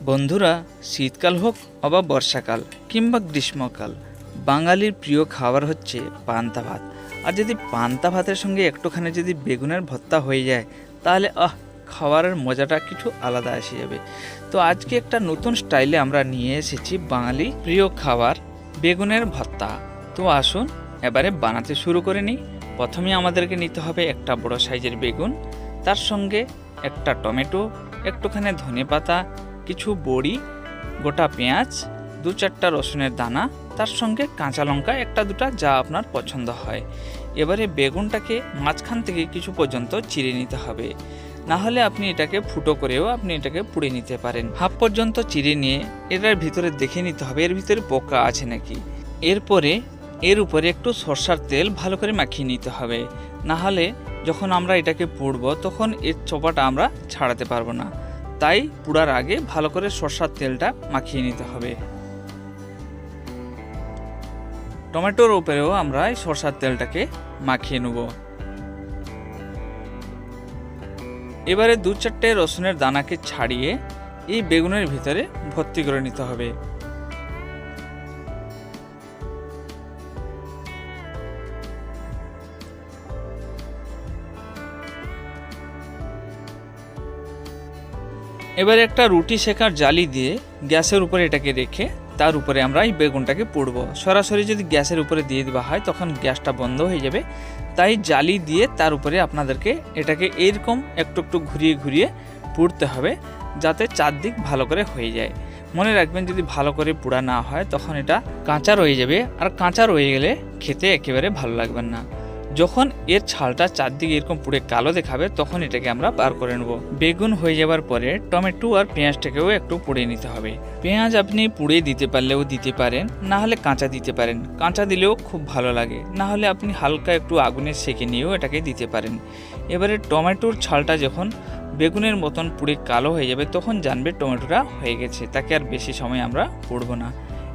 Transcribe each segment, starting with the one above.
বন্ধুরা, শীতকাল হোক অবা বর্ষাকাল কিংবা গ্রীষ্মকাল, বাঙালির প্রিয় খাবার হচ্ছে পান্তা ভাত। আর যদি পান্তা ভাতের সঙ্গে একটুখানি যদি বেগুনের ভর্তা হয়ে যায়, তাহলে খাবারের মজাটা কিছু আলাদা এসে যাবে। তো আজকে একটা নতুন স্টাইলে আমরা নিয়ে এসেছি বাঙালি প্রিয় খাবার বেগুনের ভর্তা। তো আসুন এবারে বানাতে শুরু করে নিই। প্রথমে আমাদেরকে নিতে হবে একটা বড় সাইজের বেগুন, তার সঙ্গে একটা টমেটো, একটুখানি ধনেপাতা, কিছু বড়ি, গোটা পেঁয়াজ, 2-4টা রসুনের দানা, তার সঙ্গে কাঁচা লঙ্কা একটা দুটা, যা আপনার পছন্দ হয়। এবারে বেগুনটাকে মাঝখান থেকে কিছু পর্যন্ত চিড়ে নিতে হবে, না হলে আপনি এটাকে ফুটো করেও আপনি এটাকে পুড়ে নিতে পারেন। হাফ পর্যন্ত চিড়ে নিয়ে এটার ভিতরে দেখে নিতে হবে এর ভিতরে পোকা আছে নাকি। এরপরে এর উপরে একটু সরষার তেল ভালো করে মাখিয়ে নিতে হবে, না হলে যখন আমরা এটাকে পুড়ব তখন এর চোপাটা আমরা ছাড়াতে পারবো না। তাই পুড়ার আগে ভালো করে সরষার তেলটা মাখিয়ে নিতে হবে। টমেটোর উপরেও আমরা এই সরষার তেলটাকে মাখিয়ে নেব। এবারে 2-4টে রসুনের দানাকে ছাড়িয়ে এই বেগুনের ভিতরে ভর্তি করে নিতে হবে। এবারে একটা রুটি সেকার জালি দিয়ে গ্যাসের উপরে এটাকে রেখে তার উপরে আমরা এই বেগুনটাকে পুড়ব। সরাসরি যদি গ্যাসের উপরে দিয়ে দেওয়া হয় তখন গ্যাসটা বন্ধ হয়ে যাবে, তাই জালি দিয়ে তার উপরে আপনাদেরকে এটাকে এইরকম একটু একটু ঘুরিয়ে ঘুরিয়ে পুড়তে হবে, যাতে চারদিক ভালো করে হয়ে যায়। মনে রাখবেন, যদি ভালো করে পোড়া না হয় তখন এটা কাঁচা রয়ে যাবে, আর কাঁচা রয়ে গেলে খেতে একেবারে ভালো লাগবে না। যখন এর ছালটা চারদিকে এরকম পুড়ে কালো দেখাবে তখন এটাকে আমরা বার করে নেব। বেগুন হয়ে যাওয়ার পরে টমেটো আর পেঁয়াজটাকেও একটু পুড়ে নিতে হবে। পেঁয়াজ আপনি পুড়ে দিতে পারলেও দিতে পারেন, না হলে কাঁচা দিতে পারেন। কাঁচা দিলেও খুব ভালো লাগে, না হলে আপনি হালকা একটু আগুনে সেঁকে নিয়েও এটাকে দিতে পারেন। এবারে টমেটোর ছালটা যখন বেগুনের মতন পুড়ে কালো হয়ে যাবে তখন জানবে টমেটোটা হয়ে গেছে, তাকে আর বেশি সময় আমরা পুড়ব না।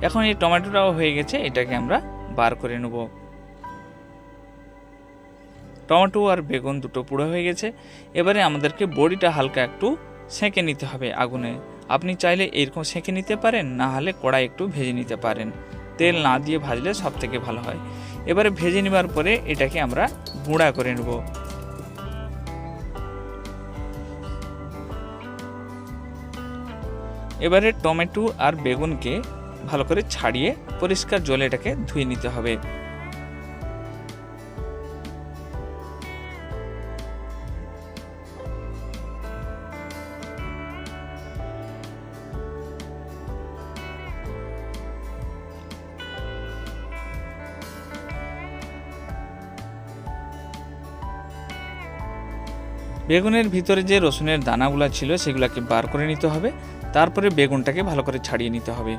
এখন এই টমেটোটাও হয়ে গেছে, এটাকে আমরা বার করে নেব। টমেটো আর বেগুন দুটো পুড়ো হয়ে গেছে। এবারে আমাদেরকে বড়িটা হালকা একটু সেঁকে নিতে হবে আগুনে। আপনি চাইলে এরকম সেঁকে নিতে পারেন, না হলে কড়াই একটু ভেজে নিতে পারেন। তেল না দিয়ে ভাজলে সব থেকে ভালো হয়। এবারে ভেজে নেবার পরে এটাকে আমরা গুঁড়া করে নেব। এবারে টমেটো আর বেগুনকে ভালো করে ছাড়িয়ে পরিষ্কার জলে এটাকে ধুয়ে নিতে হবে। বেগুনের ভিতরে যে রসুনের দানাগুলো ছিল সেগুলোকে বার করে নিতে হবে, তারপরে বেগুনটাকে ভালো করে ছাড়িয়ে নিতে হবে।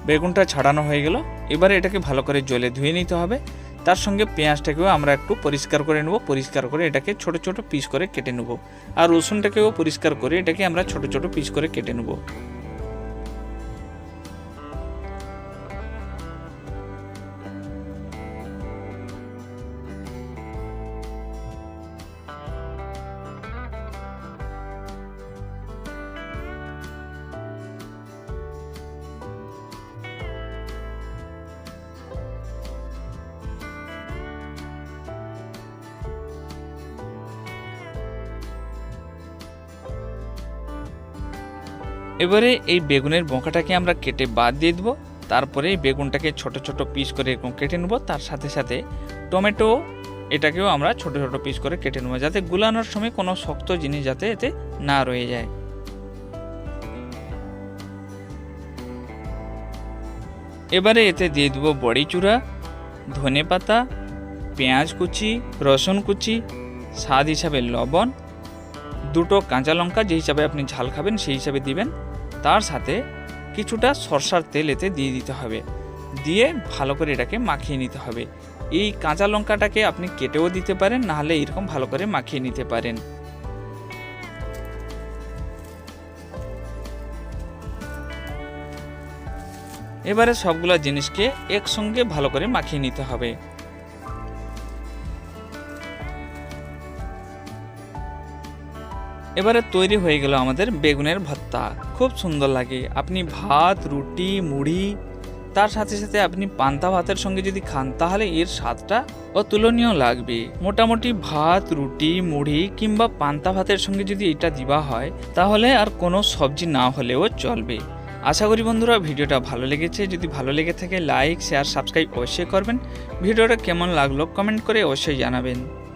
বেগুনটা ছাড়ানো হয়ে গেল। এবারে এটাকে ভালো করে জলে ধুয়ে নিতে হবে। তার সঙ্গে পেঁয়াজটাকেও আমরা একটু পরিষ্কার করে নেব। পরিষ্কার করে এটাকে ছোট ছোট পিস করে কেটে নেব। আর রসুনটাকেও পরিষ্কার করে এটাকে আমরা ছোট ছোট পিস করে কেটে নেব। এবারে এই বেগুনের বোঁকাটাকে আমরা কেটে বাদ দিয়ে দেবো। তারপরে এই বেগুনটাকে ছোট ছোট পিস করে এরকম কেটে নেব। তার সাথে সাথে টমেটো এটাকেও আমরা ছোট ছোট পিস করে কেটে নেব, যাতে গুলানোর সময় কোনো শক্ত জিনিস যাতে এতে না রয়ে যায়। এবারে এতে দিয়ে দেবো বড়ি চূড়া, ধনেপাতা, পেঁয়াজ কুচি, রসুন কুচি, স্বাদ হিসাবে লবণ, 2টো কাঁচা লঙ্কা, যে হিসাবে আপনি ঝাল খাবেন সেই হিসাবে দিবেন। তার সাথে কিছুটা সরষার তেল এতে দিয়ে দিতে হবে। দিয়ে ভালো করে এটাকে মাখিয়ে নিতে হবে। এই কাঁচা লঙ্কাটাকে আপনি কেটেও দিতে পারেন, না হলে এরকম ভালো করে মাখিয়ে নিতে পারেন। এবারে সবগুলা জিনিসকে একসঙ্গে ভালো করে মাখিয়ে নিতে হবে। এবারে তৈরি হয়ে গেল আমাদের বেগুনের ভর্তা। খুব সুন্দর লাগে। আপনি ভাত, রুটি, মুড়ি, তার সাথে সাথে আপনি পান্তা ভাতের সঙ্গে যদি খান তাহলে এর স্বাদটা অতুলনীয় লাগবে। মোটামুটি ভাত, রুটি, মুড়ি কিংবা পান্তা ভাতের সঙ্গে যদি এটা দেওয়া হয় তাহলে আর কোনো সবজি না হলেও চলবে। আশা করি বন্ধুরা ভিডিওটা ভালো লেগেছে। যদি ভালো লেগে থাকে লাইক, শেয়ার, সাবস্ক্রাইব অবশ্যই করবেন। ভিডিওটা কেমন লাগলো কমেন্ট করে অবশ্যই জানাবেন।